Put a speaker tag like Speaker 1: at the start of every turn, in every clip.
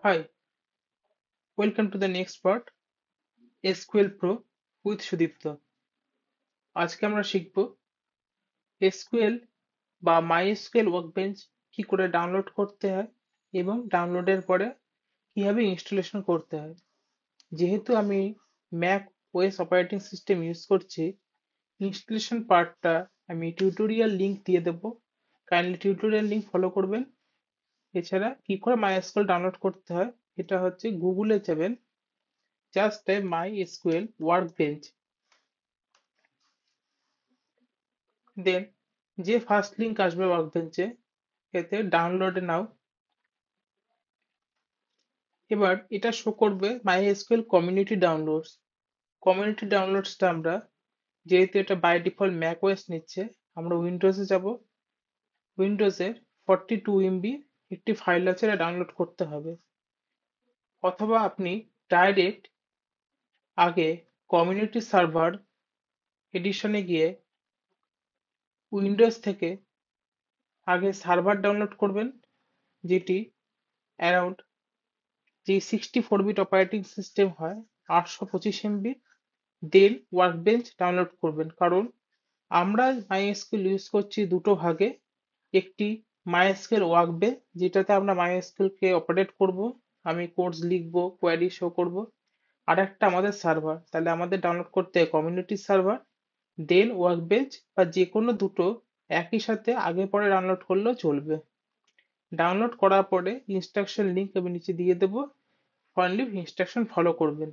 Speaker 1: Hi, welcome to the next part SQL Pro with Sudipta. আজকে আমরা শিখব SQL বা MySQL Workbench কি করে ডাউনলোড করতে হয় এবং ডাউনলোডের পরে কিভাবে ইনস্টলেশন করতে হয়। যেহেতু আমি Mac OS operating system use করছি, ইনস্টলেশন পার্টটা আমি টিউটোরিয়াল লিংক দিয়ে দেবো, কাইন্ডলি টিউটোরিয়াল লিংক ফলো করবেন। এছাড়া কি করে MySQL ডাউনলোড করতে হয়, এটা হচ্ছে গুগলে যাবেন, জাস্ট টাইপ MySQL Workbench, দেন যে ফার্স্ট লিংক আসবে ওয়ার্কবেঞ্চে এতে ডাউনলোডে নাও। এবার এটা শো করবে MySQL কমিউনিটি ডাউনলোডস। কমিউনিটি ডাউনলোডসটা আমরা, যেহেতু এটা বাই ডিফল্ট ম্যাক ওএস নিচ্ছে, আমরা উইন্ডোজে যাব। উইন্ডোজে 42 MB একটি ফাইল আছে, এটা ডাউনলোড করতে হবে। অথবা আপনি ডাইরেক্ট আগে কমিউনিটি সার্ভার এডিশনে গিয়ে উইন্ডোজ থেকে আগে সার্ভার ডাউনলোড করবেন, যেটি অ্যারাউন্ড যে 64 বিট অপারেটিং সিস্টেম হয় 825 MB, দেন ওয়ার্কবেঞ্চ ডাউনলোড করবেন। কারণ আমরা মাইএসকিউএল ইউজ করছি দুটো ভাগে, একটি মাইএসকিউএল ওয়ার্কবেঞ্চ যেটাতে আমরা মাইএসকিউএল কে অপারেট করব, আমি কোডস লিখবো, কোয়ারি শো করব। আর একটা আমাদের সার্ভার, তাহলে আমাদের ডাউনলোড করতে হয় কমিউনিটি সার্ভার দেন ওয়ার্কবেঞ্চ, বা যে কোনো দুটো একই সাথে আগে পরে ডাউনলোড করলেও চলবে। ডাউনলোড করার পরে ইনস্ট্রাকশন লিংক আমি নিচে দিয়ে দেবো, ফাইনালি ইনস্ট্রাকশন ফলো করবেন।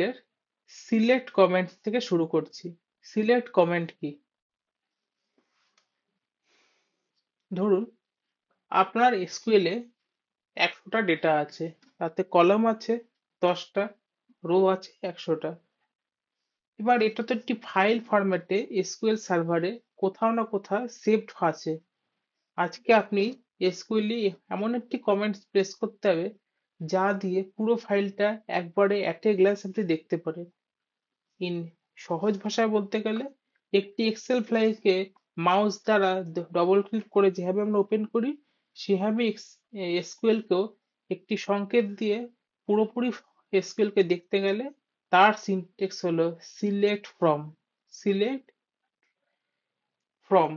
Speaker 1: এর সিলেক্ট কমেন্ট থেকে শুরু করছি। সিলেক্ট কমেন্ট কি? ধরুন আপনার এসকিউএল এ 100টা ডেটা আছে, তাতে কলাম আছে 10টা, রো আছে 100টা। এবার এটা তো একটি ফাইল ফরম্যাটে এসকিউএল সার্ভারে কোথাও না কোথাও সেভড আছে। আজকে আপনি এসকিউএল এ এমন একটি কমেন্টস প্রেস করতে হবে যা দিয়ে পুরো ফাইলটা একবারে অ্যাট এ গ্লাস আপনি দেখতে পারেন। ইন সহজ ভাষায় বলতে গেলে, একটি এক্সেল ফাইলকে মাউস দ্বারা ডবল ক্লিক করে যেভাবে আমরা ওপেন করি, সেভাবে এসকিউএল কেও একটি সংকেত দিয়ে পুরোপুরি এসকিউএল কে দেখতে গেলে তার সিনট্যাক্স হলো select from. Select from,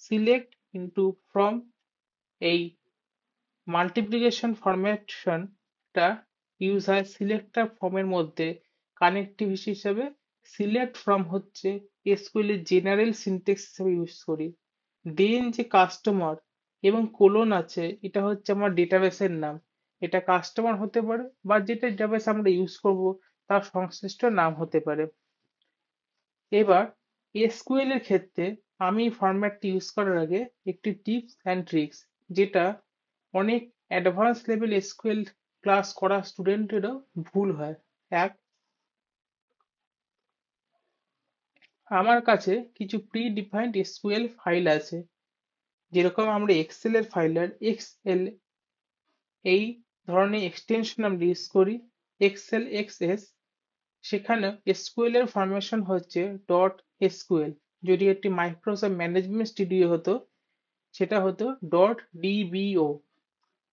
Speaker 1: select into from. এই মাল্টিপ্লিকেশন ফরম্যাশনটা ইউজ হয় সিলেক্টর ফর্মের মধ্যে কানেক্টিভিটি হিসেবে। সিলেক্ট ফ্রম হচ্ছে এসকিউএল এর জেনারেল সিনট্যাক্স হিসেবে ইউজ করি। দেন যে কাস্টমার এবং কোলন আছে, এটা হচ্ছে আমার ডেটাবেসের নাম। এটা কাস্টমার হতে পারে বা যেটা ডেটাবেস আমরা ইউজ করব তার সংশ্লিষ্ট নাম হতে পারে। এবার এসকিউএল এর ক্ষেত্রে আমি ফরম্যাটটি ইউজ করার আগে একটি টিপস অ্যান্ড ট্রিক্স, যেটা অনেক অ্যাডভান্স লেভেল এসকিউএল ক্লাস করা স্টুডেন্টেরও ভুল হয়। এক, আমার কাছে কিছু প্রি ডিফাইন্ড এসকিউএল ফাইল আছে, যেরকম আমরা এক্সেল এর ফাইলের এক্সএল এই ধরনের এক্সটেনশন আমরা ইউজ করি, এক্সেল এক্সএস। সেখানে এসকিউএল এর ফরমেশন হচ্ছে ডট এসকিউএল। যদি একটি মাইক্রোসফট ম্যানেজমেন্ট স্টুডিও হতো, সেটা হতো ডট ডিবিও।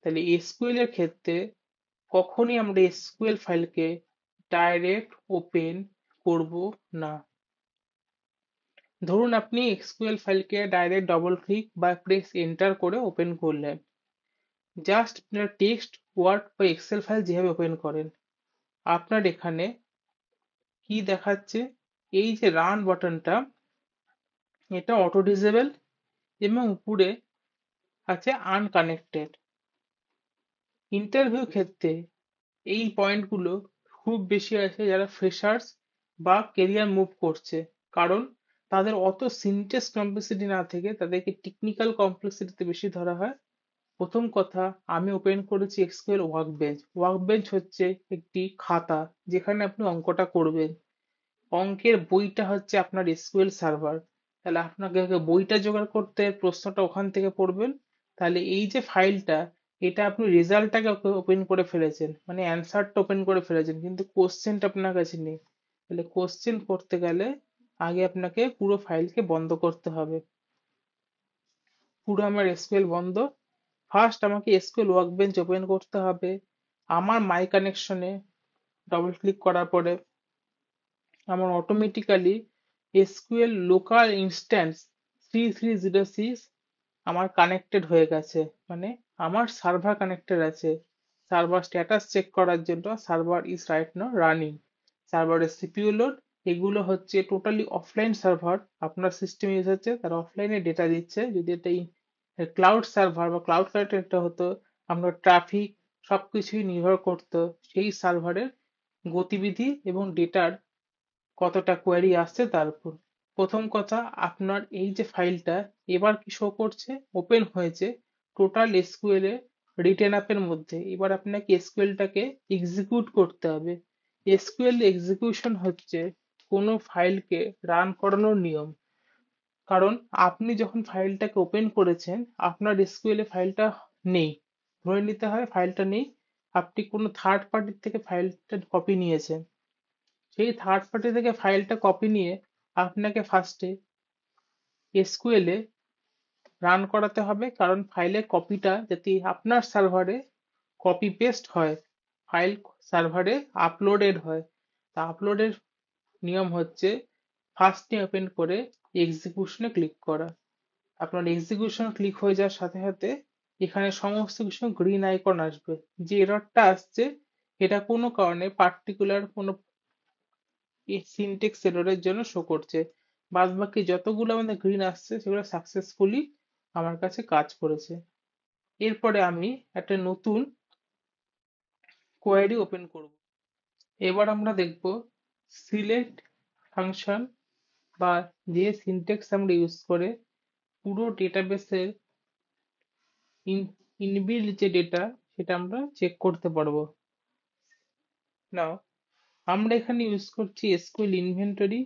Speaker 1: তাহলে এসকিউএল এর ক্ষেত্রে কখনই আমরা এসকিউএল ফাইলকে ডাইরেক্ট ওপেন করব না। ধরুন আপনি এসকিউএল ফাইলকে ডাইরেক্ট ডবল ক্লিক বা প্রেস এন্টার করে ওপেন করলেন, জাস্ট আপনার টেক্সট ওয়ার্ড বা এক্সেল ফাইল যেভাবে ওপেন করেন, আপনার এখানে কি দেখাচ্ছে? এই যে রান বাটনটা, এটা অটো ডিসেবল এবং উপরে আছে আনকানেক্টেড। ইন্টারভিউ ক্ষেত্রে এই পয়েন্টগুলো খুব বেশি আছে যারা ফ্রেশার্স বা কেরিয়ার মুভ করছে, কারণ তাদের অত সিনটেক্স কমপ্লেক্সিটি না থেকে তাদেরকে টেকনিক্যাল কমপ্লেক্সিটিতে বেশি ধরা হয়। প্রথম কথা, আমি ওপেন করেছি এক্সকিউএল ওয়ার্কবেঞ্চ। ওয়ার্কবেঞ্চ হচ্ছে একটি খাতা যেখানে আপনি অঙ্কটা করবেন। অঙ্কের বইটা হচ্ছে আপনার এসকিউএল সার্ভার। তাহলে আপনাকে আগে বইটা জোগাড় করতে হবে, প্রশ্নটা ওখান থেকে পড়বেন। তাহলে এই যে ফাইলটা, এটা আপনি রেজাল্টটাকে ওপেন করে ফেলেছেন, মানে অ্যান্সারটা ওপেন করে ফেলেছেন, কিন্তু কোশ্চেনটা আপনার কাছে নেই। তাহলে কোশ্চেন করতে গেলে আগে আপনাকে পুরো ফাইলকে বন্ধ করতে হবে। পুরো আমার এসকিউএল বন্ধ। ফার্স্ট আমাকে এসকিউএল ওয়ার্কবেঞ্চ ওপেন করতে হবে। আমার মাই কানেকশনে ডবল ক্লিক করার পরে আমার অটোমেটিক্যালি এসকিউএল লোকাল ইনস্ট্যান্স 3306 আমার কানেক্টেড হয়ে গেছে, মানে আমার সার্ভার কানেক্টেড আছে। সার্ভার স্ট্যাটাস চেক করার জন্য server is right now running, সার্ভারের সিপিইউ লোড, এগুলো হচ্ছে টোটালি অফলাইন সার্ভার। আপনার সিস্টেম ইউজ হচ্ছে, তারা অফলাইনে ডেটা দিচ্ছে। যদি এটা ক্লাউড সার্ভার বা ক্লাউড কানেক্টেড হতো, আমরা ট্রাফিক সবকিছুই নির্ভর করতো সেই সার্ভারের গতিবিধি এবং ডেটার কতটা কোয়েরি আসছে তার উপর। প্রথম কথা, আপনার এই যে ফাইলটা এবার কি শো করছে, ওপেন হয়েছে টোটাল এসকিউএল এর রিটেন অ্যাপের মধ্যে। এবার আপনাকে এসকিউএলটাকে এক্সিকিউট করতে হবে। এসকিউএল এক্সিকিউশন হচ্ছে কোনো ফাইলকে রান করানোর নিয়ম। কারণ আপনি যখন ফাইলটাকে ওপেন করেছেন, আপনার এসকিউএল এ ফাইলটা নেই, ধরে নিতে হয় ফাইলটা নেই, আপনি কোনো থার্ড পার্টির থেকে ফাইলটা কপি নিয়েছেন। সেই থার্ড পার্টি থেকে ফাইলটা কপি নিয়ে আপনাকে ফার্স্টে এসকিউএল এ রান করাতে হবে, কারণ ফাইলের কপিটা যাতে আপনার সার্ভারে কপি পেস্ট হয়, ফাইল সার্ভারে আপলোডেড হয়। তা আপলোডের নিয়ম হচ্ছে ফার্স্টে ওপেন করে এক্সিকিউশনে ক্লিক করা। আপনার এক্সিকিউশন ক্লিক হয়ে যাওয়ার সাথে সাথে এখানে সমস্ত কিছু গ্রিন আইকন আসবে। যে এররটা আসছে এটা কোনো কারণে পার্টিকুলার কোনো সিনটেক্স এররের জন্য শো করছে। বাদ বাকি যতগুলো আমাদের গ্রিন আসছে সেগুলো সাকসেসফুলি আমার কাছে কাজ করেছে। এরপরে আমি একটা নতুন কোয়েরি ওপেন করব। এবার আমরা দেখব সিলেক্ট ফাংশন বা যে সিনট্যাক্স আমরা ইউজ করে পুরো ডেটাবেসের ইনবিল্ড যে ডেটা সেটা আমরা চেক করতে পারবো। নাও আমরা এখানে ইউজ করছি এসকিউএল ইনভেন্টরি।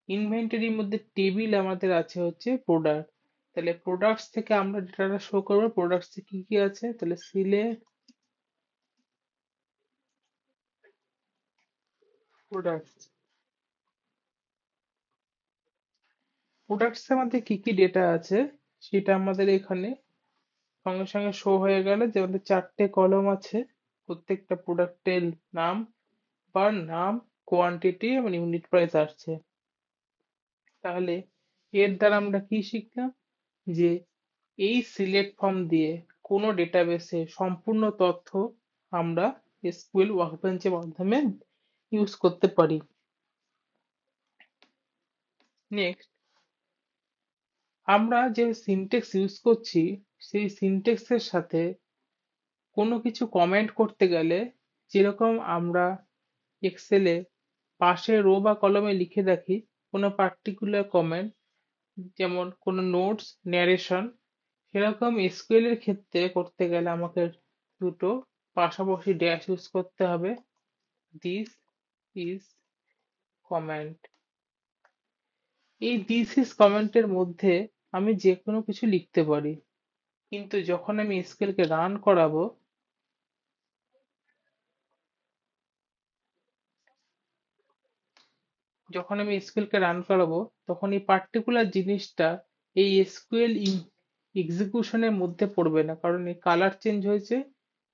Speaker 1: ইনভেন্টরির মধ্যে টেবিল আমাদের আছে হচ্ছে প্রোডাক্ট। তাহলে প্রোডাক্টস থেকে আমরা ডেটাটা শো করবো প্রোডাক্টস কি কি আছে। তাহলে সিলেক্ট প্রোডাক্টস, প্রোডাক্টস এর মধ্যে কি কি ডেটা আছে সেটা আমাদের এখানে সঙ্গে সঙ্গে শো হয়ে গেল। যে আমাদের চারটে কলম আছে, প্রত্যেকটা প্রোডাক্টের নাম বা নাম, কোয়ান্টিটি এবং ইউনিট প্রাইস আসছে। তাহলে এর দ্বারা আমরা কি শিখলাম, যে এই সিলেক্ট ফর্ম দিয়ে কোনো ডেটাবেসে সম্পূর্ণ তথ্য আমরা এসকিউএল ওয়ার্কবেঞ্চের মাধ্যমে ইউজ করতে পারি। নেক্সট, আমরা যে সিনটেক্স ইউজ করছি সেই সিনটেক্সের সাথে কোনো কিছু কমেন্ট করতে গেলে যেরকম আমরা এক্সেলে পাশে রো বা কলমে লিখে রাখি কোনো পার্টিকুলার কমেন্ট, যেমন কোনো নোটস, ন্যারেশন, সেরকম এসকিউএল এর ক্ষেত্রে করতে গেলে আমাকে দুটো পাশাপাশি ড্যাশ ইউজ করতে হবে। This is comment. এই দিস ইজ কমেন্টের মধ্যে আমি যে কোনো কিছু লিখতে পারি, কিন্তু যখন আমি এসকিউএল কে রান করাবো, যখন আমি এসকিউএল কে রান করাবো তখন এই পার্টিকুলার জিনিসটা এই এসকিউএল এক্সিকিউশনের মধ্যে পড়বে না, কারণ এই কালার চেঞ্জ হয়েছে,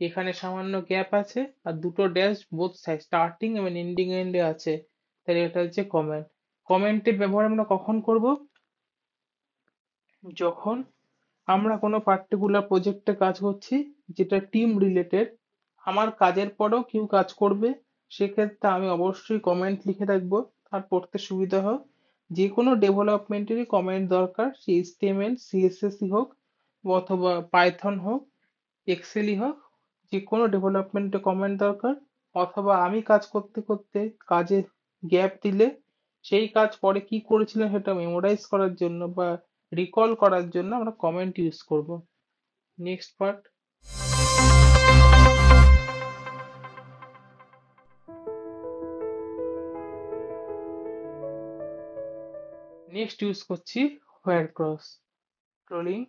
Speaker 1: এখানে সামান্য গ্যাপ আছে আর দুটো ড্যাশ বোথ সাইড স্টার্টিং এবং এন্ডিং এন্ডে আছে। তাহলে এটা হচ্ছে কমেন্ট। কমেন্টের ব্যবহার আমরা কখন করব, যখন আমরা কোনো পার্টিকুলার প্রজেক্টে কাজ করছি যেটা টিম রিলেটেড, আমার কাজের পরেও কেউ কাজ করবে, সেক্ষেত্রে আমি অবশ্যই কমেন্ট লিখে রাখবো, তার পড়তে সুবিধা হোক। যে কোনো ডেভেলপমেন্টেরই কমেন্ট দরকার, সে এইচটিএমএল সিএসএস হোক অথবা পাইথন হোক, এক্সেলই হোক, যে কোনো ডেভেলপমেন্টে কমেন্ট দরকার। অথবা আমি কাজ করতে করতে কাজে গ্যাপ দিলে সেই কাজ পরে কি করেছিলাম সেটা মেমোরাইজ করার জন্য বা রিকল করার জন্য আমরা কমেন্ট ইউজ করব। নেক্সট পার্ট, নেক্সট ইউজ করছি হোয়ার ক্রস, রোলিং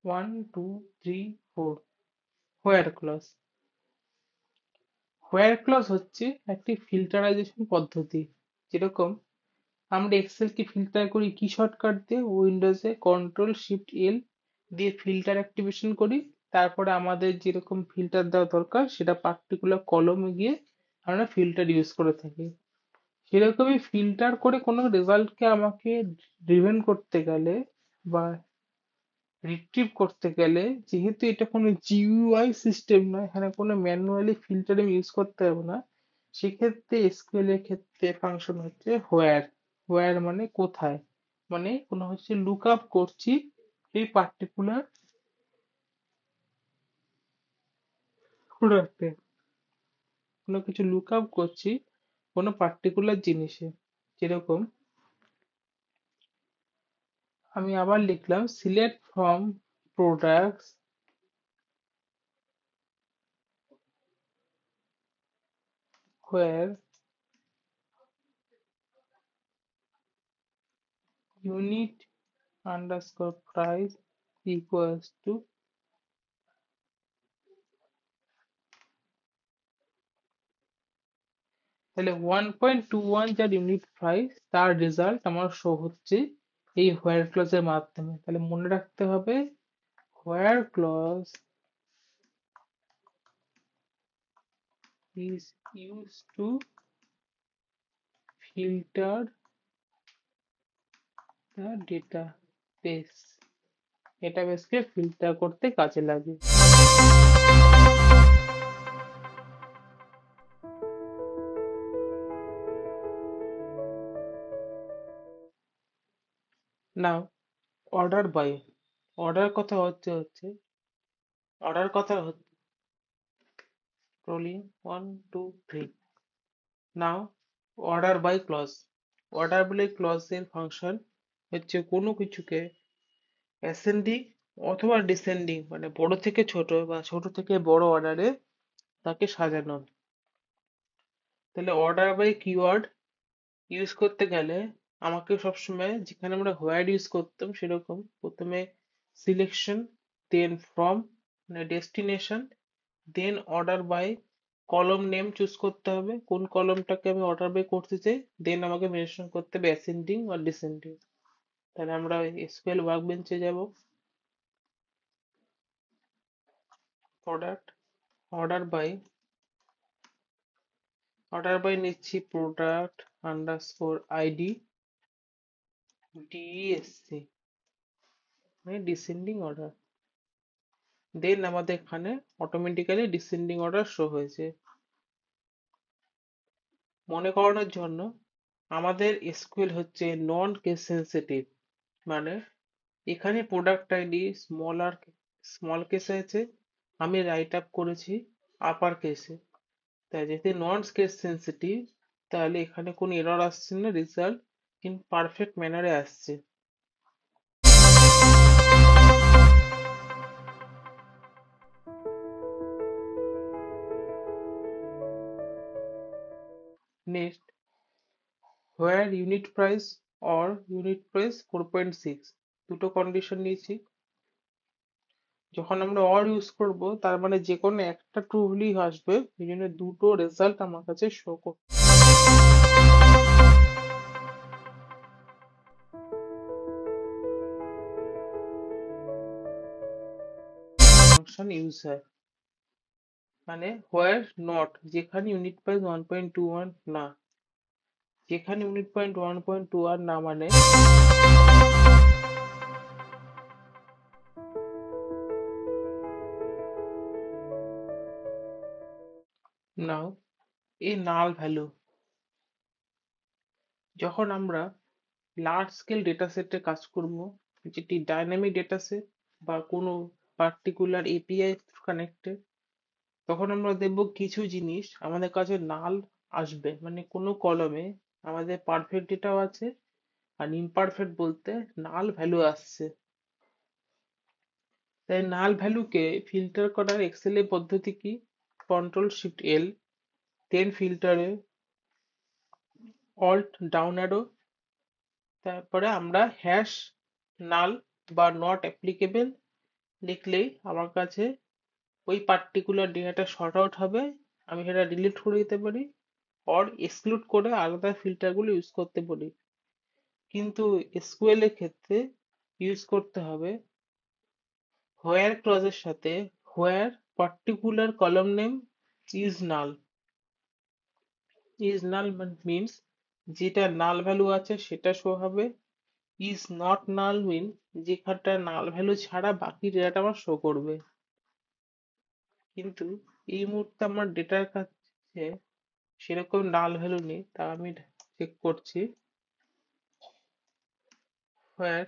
Speaker 1: 1 2 3 4, হোয়ার ক্লজ। হোয়ার ক্লজ হচ্ছে একটি ফিল্টারাইজেশন পদ্ধতি। যেরকম আমরা এক্সেল কে ফিল্টার করি কি শর্টকাট দিয়ে, উইন্ডোজে কন্ট্রোল শিফট এল দিয়ে ফিল্টার অ্যাক্টিভেশন করি। তারপরে আমাদের যেরকম ফিল্টার দেওয়া দরকার সেটা পার্টিকুলার কলমে গিয়ে আমরা ফিল্টার ইউজ করে থাকি। সেরকমই ফিল্টার করে কোনো রেজাল্টকে আমাকে ড্রিভেন করতে গেলে বা রিট্রিভ করতে গেলে, যেহেতু এটা কোনো জিইউআই সিস্টেম নয়, এখানে কোনো ম্যানুয়ালি ফিল্টার আমি ইউজ করতে পারবো না, সেক্ষেত্রে এসকিউএল এর ক্ষেত্রে ফাংশন হচ্ছে হোয়ার। হোয়ার মানে কোথায়, মানে কোনো হচ্ছে লুক আপ করছি এই পার্টিকুলার প্রোডাক্টে, কোনো কিছু লুক আপ করছি কোনো পার্টিকুলার জিনিসে। যেরকম আমি আবার লিখলাম select from products where unit underscore price equals to, তাহলে 1.21 যার ইউনিট প্রাইস তার রেজাল্ট আমার শো হচ্ছে এই হোয়ার ক্লজের মাধ্যমে। তাহলে মনে রাখতে হবে where clause is used to filter the database, ডেটাবেসকে ফিল্টার করতে কাজে লাগে। নাও অর্ডার বাই, অর্ডার কথা হচ্ছে অর্ডার কথা হচ্ছে rolling 1 2 3। Now order by clause, order by ক্লজের ফাংশন হচ্ছে কোনো কিছুকে অ্যাসেন্ডিং অথবা ডিসেন্ডিং মানে বড় থেকে ছোট বা ছোট থেকে বড় অর্ডারে তাকে সাজানো। তাহলে অর্ডার বাই কিওয়ার্ড ইউজ করতে গেলে আমাকে সবসময় যেখানে আমরা হোয়ার ইউজ করতাম সেরকম প্রথমে সিলেকশন, দেন ফ্রম মানে ডেস্টিনেশন, দেন অর্ডার বাই কলম নেম চুজ করতে হবে কোন কলমটাকে আমি অর্ডার বাই করতে চাই, দেন আমাকে মেনশন করতে হবে অ্যাসেন্ডিং বা ডিসেন্ডিং। তাহলে আমরা এসকিউএল ওয়ার্কবেঞ্চে যাব, product order by, order by নিচ্ছি প্রোডাক্ট আন্ডারস্কোর আইডি ডিএসসি মানে ডিসেন্ডিং অর্ডার, দেন আমাদের এখানে অটোমেটিক্যালি ডিসেন্ডিং অর্ডার শো হয়েছে। মনে করানোর জন্য আমাদের এসকিউএল হচ্ছে নন কেস সেনসিটিভ, মানে এখানে প্রোডাক্ট আইডি স্মল কেসে আছে, আমি রাইট আপ করেছি আপার কেসে। তাই যেহেতু নন কেস সেনসিটিভ তাহলে এখানে কোনো এরর আসছে না, রেজাল্ট ইন পারফেক্ট ম্যানারে আসছে। Next where unit price or unit price 4.6, দুটো কন্ডিশন নিয়েছি। যখন আমরা অর ইউজ করব তার মানে যে কোনো একটা ট্রু হলেই আসবে, এই জন্য দুটো রেজাল্ট আমার কাছে শো করবে। ফাংশন ইউজ হয় মানে হোয়ার নট, যেখানে ইউনিট প্রাইস 1.21 না, যেখানে ইউনিট পয়েন্ট 1.21 না মানে নাও এ নাল ভ্যালু। যখন আমরা লার্জ স্কেল ডেটা সেটে কাজ করব, যেটি ডাইনামিক ডেটা সেট বা কোনো পার্টিকুলার এপিআই কানেক্টেড, তখন আমরা দেখব কিছু জিনিস আমাদের কাছে নাল আসবে, মানে কোনো কলমে আমাদের পারফেক্ট ডেটাও আছে আর ইমপারফেক্ট বলতে নাল ভ্যালু আসছে। তাই নাল ভ্যালুকে ফিল্টার করার এক্সেল এর পদ্ধতি কি, কন্ট্রোল শিফট এল, দেন ফিল্টারে অল্ট ডাউন অ্যারো, তারপরে আমরা হ্যাশ নাল বা নট অ্যাপ্লিকেবল লিখলেই আমার কাছে ওই পার্টিকুলার ডেটাটা শর্ট আউট হবে আমি সেটা ডিলিট করে দিতে পারি, অর এক্সক্লুড করে আলাদা ফিল্টার গুলো ইউজ করতে পারি। কিন্তু এসকিউএল এর ক্ষেত্রে ইউজ করতে হবে হোয়ার ক্লজের সাথে where particular column name is null. Is null means যেটা নাল ভ্যালু আছে সেটা শো হবে। ইজ নট নাল মিন যেখানটা নাল ভ্যালু ছাড়া বাকি ডেটাটা আমার শো করবে। কিন্তু এই মুহূর্তে আমার ডেটার কাছে সেরকম নাল ভ্যালু নেই, তা আমি চেক করছি। হোয়ার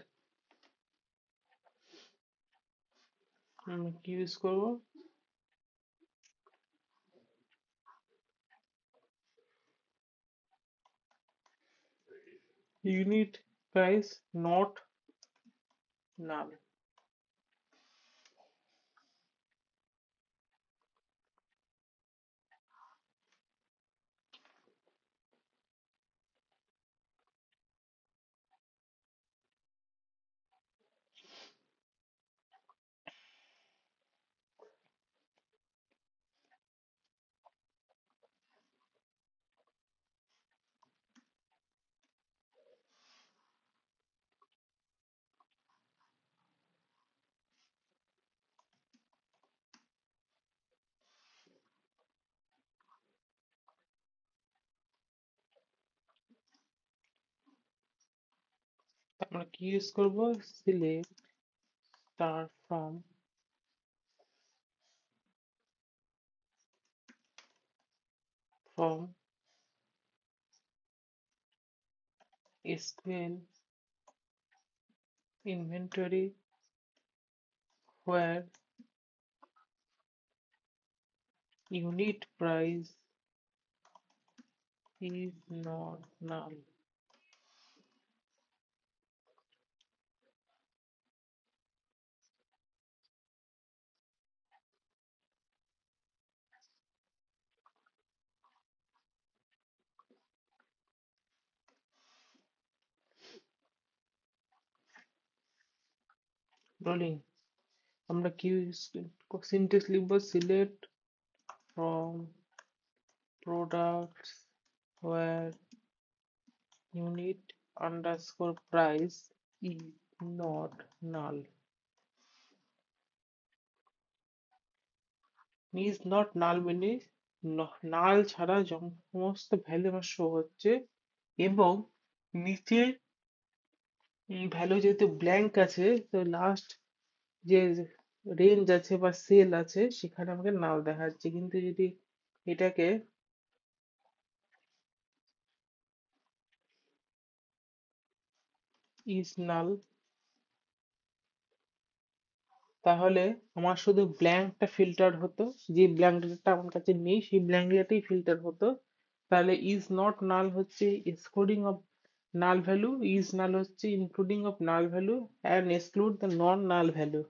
Speaker 1: কি ইউজ করবো, ইউনিট প্রাইস নট নাল। আমরা কি ইউজ করবো, select star from SQL inventory where unit price is not null. Rolling আমরা কি সিনটেক্স লিখবো, select from products where unit underscore price is not null. is not null মানে নাল ছাড়া সমস্ত ভ্যালু আমার শো হচ্ছে, এবং নিচে ভ্যালু যেহেতু ব্ল্যাঙ্ক আছে তো লাস্ট যে রেঞ্জ আছে বা সেল আছে সেখানে আমাকে নাল দেখাচ্ছে। কিন্তু যদি এটাকে ইজ নাল, তাহলে আমার শুধু ব্ল্যাঙ্কটা ফিল্টার হতো, যে ব্ল্যাঙ্ক ডেটাটা আমার কাছে নেই সেই ব্ল্যাঙ্ক ডেটাটাই ফিল্টার হতো। তাহলে ইজ নট নাল হচ্ছে excluding of null value, is null হচ্ছে including of null value, and exclude the non null value.